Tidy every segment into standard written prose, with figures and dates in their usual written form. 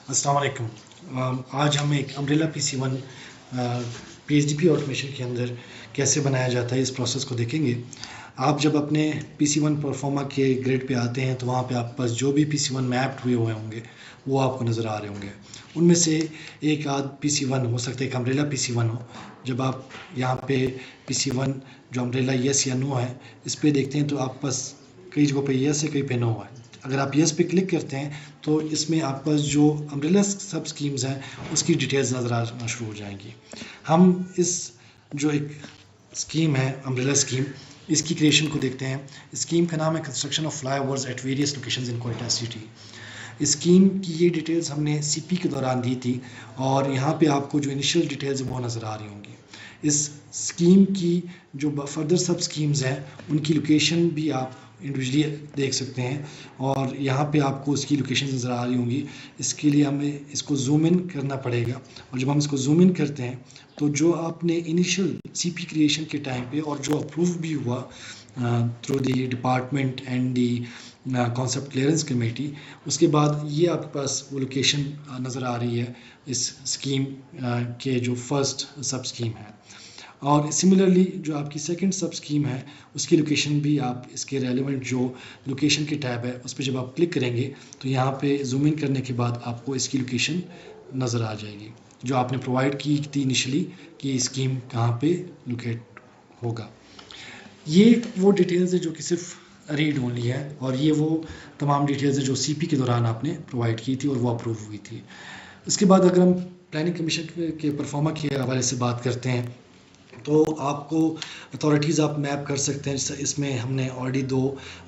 अस्सलाम वालेकुम। आज हम एक अम्ब्रेला PC1 PHDP ऑटोमेशन के अंदर कैसे बनाया जाता है इस प्रोसेस को देखेंगे। आप जब अपने PC1 परफॉर्मा के ग्रिड पे आते हैं तो वहाँ पे आपके पास जो भी PC1 मैप्ड हुए हुए होंगे वो आपको नज़र आ रहे होंगे। उनमें से एक आध PC1 हो सकता है, एक अम्ब्रेला PC1 हो। जब आप यहाँ पे PC1 जो अम्ब्रेला येस या नो है इस पर देखते हैं तो आपके पास कई जगहों पे येस है, कई पे नो है। अगर आप येस पे क्लिक करते हैं तो इसमें आपके पास जो अम्ब्रेला सब स्कीम्स हैं उसकी डिटेल्स नज़र आना शुरू हो जाएंगी। हम इस जो एक स्कीम है अम्ब्रेला स्कीम, इसकी क्रिएशन को देखते हैं। स्कीम का नाम है construction of flyovers at various locations in Quetta city. Scheme की ये डिटेल्स हमने सीपी के दौरान दी थी और यहाँ पे आपको जो इनिशियल डिटेल्स हैं वो नज़र आ रही होंगी। इस स्कीम की जो फर्दर सब स्कीम्स हैं उनकी लोकेशन भी आप इंडिविजुअली देख सकते हैं और यहाँ पे आपको इसकी लोकेशन नज़र आ रही होंगी। इसके लिए हमें इसको जूम इन करना पड़ेगा और जब हम इसको जूम इन करते हैं तो जो आपने इनिशियल सीपी क्रिएशन के टाइम पे और जो अप्रूव भी हुआ through the department and the concept clearance committee, उसके बाद ये आपके पास वो लोकेशन नज़र आ रही है इस स्कीम के जो फर्स्ट सब स्कीम है। और सिमिलरली जो आपकी सेकंड सब स्कीम है उसकी लोकेशन भी आप इसके रेलेवेंट जो लोकेशन के टैब है उस पर जब आप क्लिक करेंगे तो यहाँ पे जूम इन करने के बाद आपको इसकी लोकेशन नज़र आ जाएगी जो आपने प्रोवाइड की थी इनिशियली कि स्कीम कहाँ पे लोकेट होगा। ये वो डिटेल्स है जो कि सिर्फ रीड ओनली है और ये वो तमाम डिटेल्स है जो सीपी के दौरान आपने प्रोवाइड की थी और वो अप्रूव हुई थी। इसके बाद अगर हम प्लानिंग कमीशन के परफॉर्मा के हवाले से बात करते हैं तो आपको अथॉरिटीज़ आप मैप कर सकते हैं। इसमें हमने ऑलरेडी 2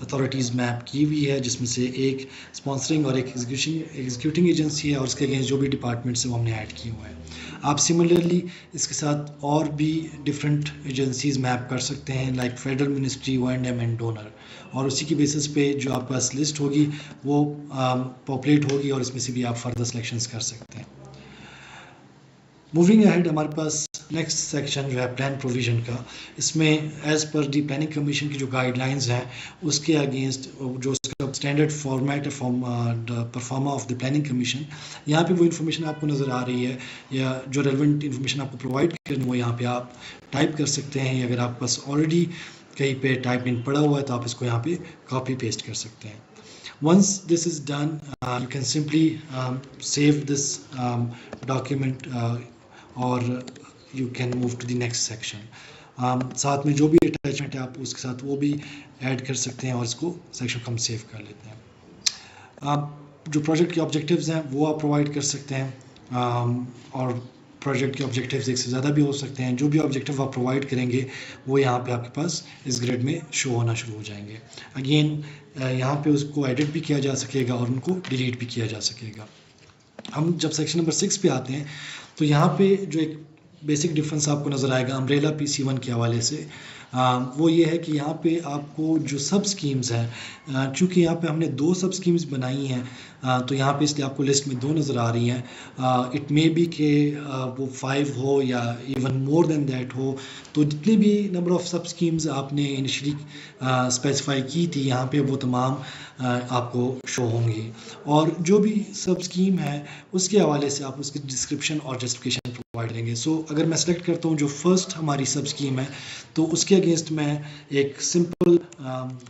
अथॉरिटीज़ मैप की हुई है जिसमें से एक स्पॉन्सरिंग और एक एग्जीक्यूटिंग एजेंसी है और उसके अगेंस्ट जो भी डिपार्टमेंट्स हैं वो हमने ऐड किए हुए हैं। आप सिमिलरली इसके साथ और भी डिफरेंट एजेंसीज़ मैप कर सकते हैं like federal ministry, O&M and donor, और उसी की बेसिस पे जो आपके पास लिस्ट होगी वो पॉपुलेट होगी और इसमें से भी आप फर्दर सिलेक्शंस कर सकते हैं। मूविंग अहेड हमारे पास नेक्स्ट सेक्शन जो है प्लान प्रोविज़न का। इसमें एज़ पर दी प्लानिंग कमीशन की जो गाइडलाइंस हैं उसके अगेंस्ट जो उसका स्टैंडर्ड फॉर्मेट है form pro forma of the planning commission, यहाँ पे वो इन्फॉर्मेशन आपको नज़र आ रही है या जो रेलेवेंट इन्फॉर्मेशन आपको प्रोवाइड करनी वो यहाँ पे आप टाइप कर सकते हैं। अगर आपके पास ऑलरेडी कहीं पे टाइप इन पड़ा हुआ है तो आप इसको यहाँ पे कॉपी पेस्ट कर सकते हैं। Once this is done, you can simply save this document or you can move to the next section. साथ में जो भी अटैचमेंट है आप उसके साथ वो भी ऐड कर सकते हैं और इसको सेक्शन को हम सेव कर लेते हैं। आप जो प्रोजेक्ट के ऑब्जेक्टिव्स हैं वो आप प्रोवाइड कर सकते हैं और प्रोजेक्ट के ऑब्जेक्टिव्स एक से ज़्यादा भी हो सकते हैं। जो भी ऑब्जेक्टिव आप प्रोवाइड करेंगे वो यहाँ पे आपके पास इस ग्रिड में शो होना शुरू हो जाएंगे। अगेन यहाँ पे उसको एडिट भी किया जा सकेगा और उनको डिलीट भी किया जा सकेगा। हम जब सेक्शन नंबर 6 पे आते हैं तो यहाँ पे जो एक बेसिक डिफरेंस आपको नज़र आएगा अम्ब्रेला PC1 के हवाले से, वो ये है कि यहाँ पे आपको जो सब स्कीम्स हैं, चूँकि यहाँ पे हमने 2 सब स्कीम्स बनाई हैं तो यहाँ पे इसलिए आपको लिस्ट में 2 नज़र आ रही हैं। इट मे बी के वो 5 हो या इवन मोर देन दैट हो, तो जितनी भी नंबर ऑफ सब स्कीम्स आपने इनिशियली स्पेसिफाई की थी यहाँ पे वो तमाम आपको शो होंगी और जो भी सब स्कीम है उसके हवाले से आप उसकी डिस्क्रिप्शन और जस्टिफिकेशन प्रोवाइड करेंगे। सो अगर मैं सेलेक्ट करता हूँ जो फर्स्ट हमारी सब स्कीम है तो उसके अगेंस्ट मैं एक सिंपल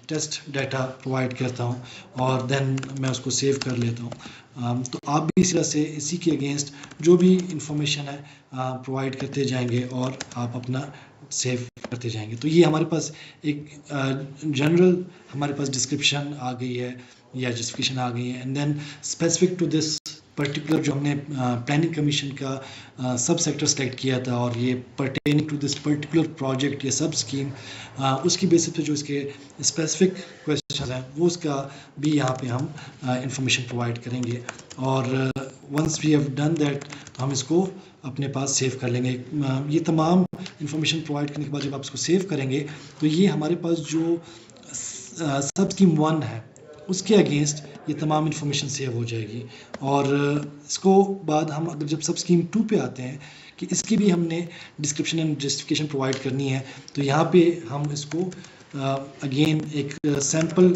टेस्ट डाटा प्रोवाइड करता हूँ और देन मैं उसको सेव कर लेता हूँ। तो आप भी इस तरह से इसी के अगेंस्ट जो भी इंफॉर्मेशन है प्रोवाइड करते जाएंगे और आप अपना सेव करते जाएंगे। तो ये हमारे पास एक जनरल हमारे पास डिस्क्रिप्शन आ गई है या जस्टिफिकेशन आ गई है and then specific to this particular जो हमने प्लानिंग कमीशन का सब सेक्टर सेलेक्ट किया था और ये pertaining to this particular project या सब स्कीम, उसकी बेसिस पे जो इसके स्पेसिफिक क्वेश्चन हैं वो उसका भी यहाँ पे हम इंफॉर्मेशन प्रोवाइड करेंगे और once we have done that तो हम इसको अपने पास सेव कर लेंगे। ये तमाम इंफॉर्मेशन प्रोवाइड करने के बाद जब आप इसको सेव करेंगे तो ये हमारे पास जो सब स्कीम 1 है उसके अगेंस्ट ये तमाम इन्फॉर्मेशन सेव हो जाएगी और इसको बाद हम अगर जब सब स्कीम 2 पे आते हैं कि इसकी भी हमने डिस्क्रिप्शन एंड जस्टिफिकेशन प्रोवाइड करनी है तो यहाँ पे हम इसको अगेन एक सैम्पल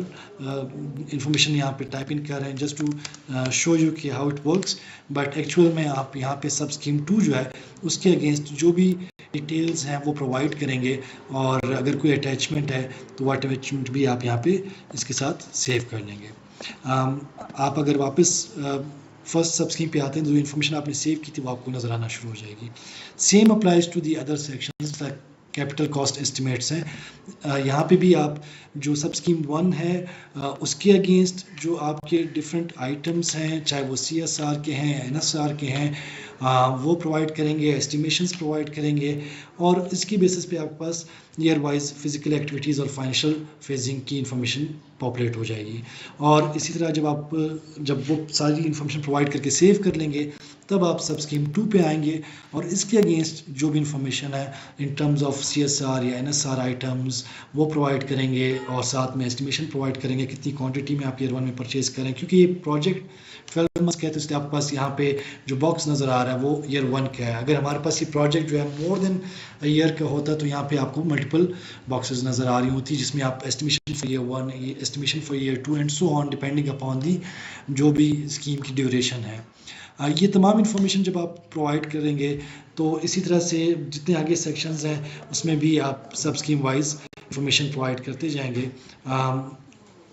इंफॉर्मेशन यहाँ पे टाइप इन कर रहे हैं जस्ट टू शो यू कि how it works, but actual में आप यहाँ पे सब स्कीम 2 जो है उसके अगेंस्ट जो भी डिटेल्स हैं वो प्रोवाइड करेंगे, और अगर कोई अटैचमेंट है तो वो अटैचमेंट भी आप यहाँ पे इसके साथ सेव कर लेंगे। आप अगर वापस फर्स्ट सब स्कीम पे आते हैं तो जो इन्फॉर्मेशन आपने सेव की थी वो आपको नज़र आना शुरू हो जाएगी। Same applies to the other sections like capital cost estimates हैं। यहाँ पे भी आप जो सब स्कीम 1 है उसके अगेंस्ट जो आपके डिफरेंट आइटम्स हैं, चाहे वो CSR के हैं, NSR के हैं, वो प्रोवाइड करेंगे, एस्टिमेशंस प्रोवाइड करेंगे, और इसकी बेसिस पे आपके पास ईयर वाइज फिजिकल एक्टिविटीज़ और फाइनेंशियल फेजिंग की इंफॉर्मेशन पॉपुलेट हो जाएगी। और इसी तरह जब वो सारी इंफॉर्मेशन प्रोवाइड करके सेव कर लेंगे तब आप सब स्कीम 2 पे आएंगे, और इसके अगेंस्ट जो भी इंफॉर्मेशन है इन टर्म्स ऑफ CSR या NSR आइटम्स वो प्रोवाइड करेंगे, और साथ में एस्टिमेशन प्रोवाइड करेंगे कितनी क्वांटिटी में आप ईयर 1 में परचेज करें, क्योंकि ये प्रोजेक्ट 12 मंथ्स का है तो इसलिए आपके पास यहाँ पे जो बॉक्स नज़र आ रहा है वो ईयर 1 का है। अगर हमारे पास ये प्रोजेक्ट जो है मोर देन ईयर का होता तो यहाँ पे आपको मल्टीपल बॉक्सेस नज़र आ रही होती जिसमें आप estimation for year 1, estimation for year 2 and so on depending upon the जो भी स्कीम की ड्यूरेशन है। ये तमाम इन्फॉर्मेशन जब आप प्रोवाइड करेंगे तो इसी तरह से जितने आगे सेक्शंस हैं उसमें भी आप सब स्कीम वाइज इंफॉर्मेशन प्रोवाइड करते जाएंगे,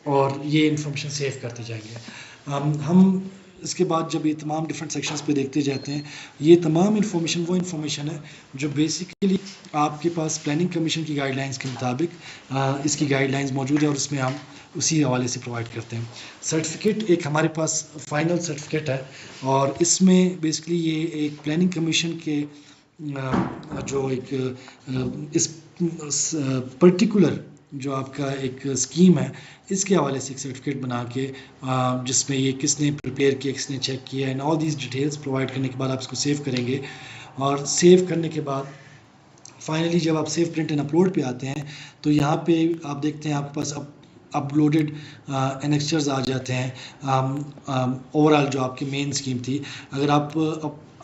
और ये इंफॉर्मेशन सेव करते जाएंगे। हम इसके बाद जब ये तमाम डिफरेंट सेक्शंस पे देखते जाते हैं, ये तमाम इन्फॉर्मेशन वो इन्फॉर्मेशन है जो बेसिकली आपके पास प्लानिंग कमीशन की गाइडलाइंस के मुताबिक इसकी गाइडलाइंस मौजूद है, और उसमें हम उसी हवाले से प्रोवाइड करते हैं। सर्टिफिकेट एक हमारे पास फाइनल सर्टिफिकेट है, और इसमें बेसिकली ये एक प्लानिंग कमीशन के जो एक इस पर्टिकुलर जो आपका एक स्कीम है इसके हवाले से एक सर्टिफिकेट बना के जिसमें ये किसने प्रिपेयर किया, किसने चेक किया, and all these details provide करने के बाद आप इसको सेव करेंगे, और सेव करने के बाद फाइनली जब आप सेव प्रिंट एंड अपलोड पे आते हैं तो यहाँ पे आप देखते हैं आपके पास अपलोडेड एनेक्चर्स आ जाते हैं। ओवरऑल जो आपकी मेन स्कीम थी, अगर आप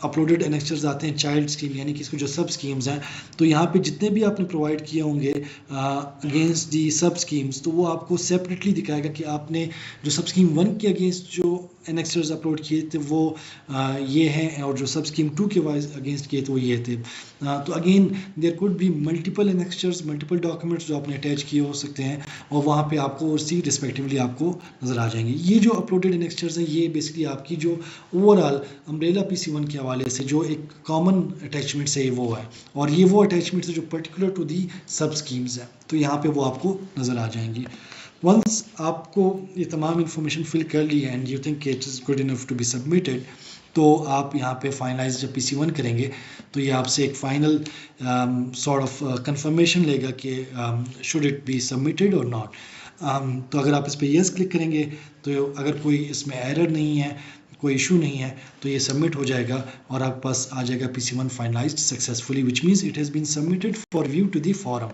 अपलोडेड एनेक्चर्स आते हैं चाइल्ड स्कीम यानी कि इसको जो सब स्कीम्स हैं, तो यहाँ पे जितने भी आपने प्रोवाइड किए होंगे अगेंस्ट दी सब स्कीम्स तो वो आपको सेपरेटली दिखाएगा कि आपने जो सब स्कीम 1 के अगेंस्ट जो एनेक्चर्स अपलोड किए थे वो ये हैं, और जो सब स्कीम 2 के वाइज अगेंस्ट किए थे वो ये थे। तो again there could be multiple annexures, multiple documents जो आपने अटैच किए हो सकते हैं, और वहाँ पे आपको उसी रिस्पेक्टिवली आपको नज़र आ जाएंगे। ये जो अपलोडेड एनेक्चर्स हैं ये बेसिकली आपकी जो ओवरऑल अम्ब्रेला PC1 के हवाले से जो एक कॉमन अटैचमेंट है वो है, और ये वो अटैचमेंट्स है जो पर्टिकुलर टू दी सब स्कीम्स है, तो यहाँ पे वो आपको नज़र आ जाएंगी। वंस आपको ये तमाम इंफॉर्मेशन फिल कर ली है and you think it is good enough to be submitted, तो आप यहाँ पे फाइनलाइज जब PC1 करेंगे तो ये आपसे एक फाइनल सॉर्ट ऑफ कंफर्मेशन लेगा कि शुड इट बी सबमिटेड और नॉट। तो अगर आप इस पर यस क्लिक करेंगे तो अगर कोई इसमें एरर नहीं है, कोई इशू नहीं है, तो ये सबमिट हो जाएगा और आपके पास आ जाएगा PC1 finalized successfully, which means it has been submitted for view to the forum,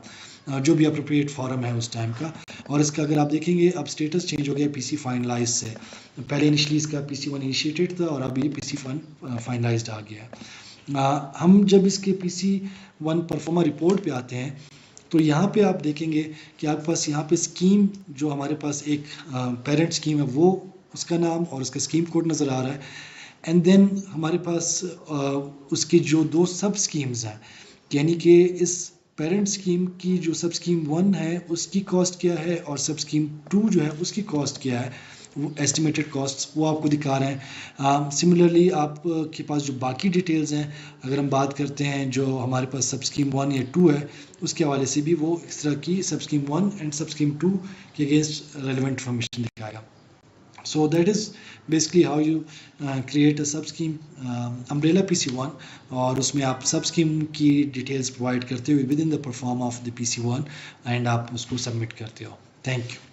जो भी अप्रोप्रिएट फॉरम है उस टाइम का। और इसका अगर आप देखेंगे अब स्टेटस चेंज हो गया PC फाइनलाइज से, पहले इनिशियली इसका PC1 इनिशिएटेड था और अब ये PC1 फाइनलाइज्ड आ गया है। हम जब इसके PC1 परफॉर्मा रिपोर्ट पे आते हैं तो यहाँ पे आप देखेंगे कि आपके पास यहाँ पे स्कीम जो हमारे पास एक पेरेंट स्कीम है वो उसका नाम और उसका स्कीम कोड नज़र आ रहा है, एंड देन हमारे पास उसकी जो 2 सब स्कीम्स हैं, यानी कि इस पेरेंट स्कीम की जो सब स्कीम 1 है उसकी कॉस्ट क्या है और सब स्कीम 2 जो है उसकी कॉस्ट क्या है, वो एस्टिमेटेड कॉस्ट्स वो आपको दिखा रहे हैं। सिमिलरली आपके पास जो बाकी डिटेल्स हैं, अगर हम बात करते हैं जो हमारे पास सब स्कीम 1 या 2 है उसके हवाले से भी वो इस तरह की सब स्कीम 1 एंड सब स्कीम 2 के अगेंस्ट रेलिवेंट इन्फॉर्मेशन दिखाएगा। So that is basically how you create a sub scheme umbrella PC1, और उसमें आप सब स्कीम की डिटेल्स प्रोवाइड करते हुए with in the perform of the PC1 and आप उसको सबमिट करते हो। Thank you.